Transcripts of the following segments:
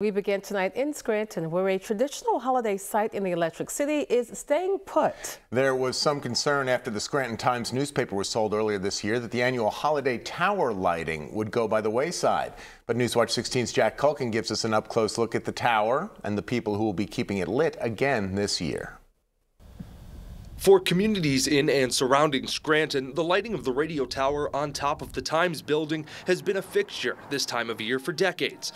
We begin tonight in Scranton, where a traditional holiday site in the Electric City is staying put. There was some concern after the Scranton Times newspaper was sold earlier this year that the annual holiday tower lighting would go by the wayside. But Newswatch 16's Jack Culkin gives us an up-close look at the tower and the people who will be keeping it lit again this year. For communities in and surrounding Scranton, the lighting of the radio tower on top of the Times building has been a fixture this time of year for decades.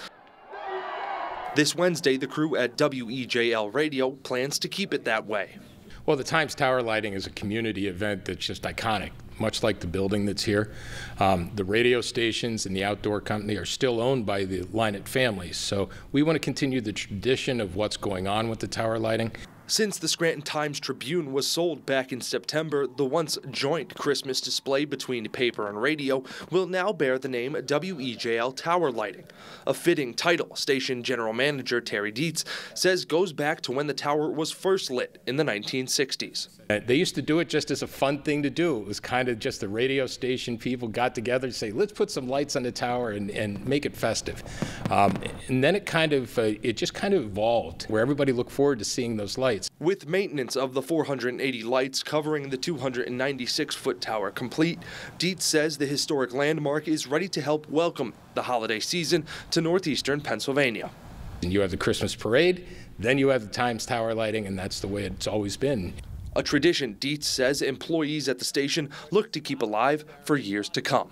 This Wednesday, the crew at WEJL Radio plans to keep it that way. Well, the Times Tower lighting is a community event that's just iconic, much like the building that's here. The radio stations and the outdoor company are still owned by the Lynett families, so we want to continue the tradition of what's going on with the tower lighting. Since the Scranton Times-Tribune was sold back in September, the once joint Christmas display between paper and radio will now bear the name WEJL Tower Lighting. A fitting title, station general manager Terry Dietz says goes back to when the tower was first lit in the 1960s. They used to do it just as a fun thing to do. It was kind of just the radio station people got together to say, let's put some lights on the tower and make it festive. And then it just kind of evolved, where everybody looked forward to seeing those lights. With maintenance of the 480 lights covering the 296-foot tower complete, Dietz says the historic landmark is ready to help welcome the holiday season to northeastern Pennsylvania. And you have the Christmas parade, then you have the Times Tower lighting, and that's the way it's always been. A tradition Dietz says employees at the station look to keep alive for years to come.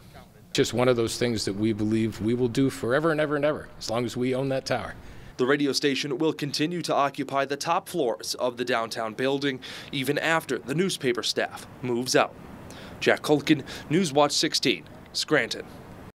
Just one of those things that we believe we will do forever and ever and ever, as long as we own that tower. The radio station will continue to occupy the top floors of the downtown building even after the newspaper staff moves out. Jack Culkin, Newswatch 16, Scranton.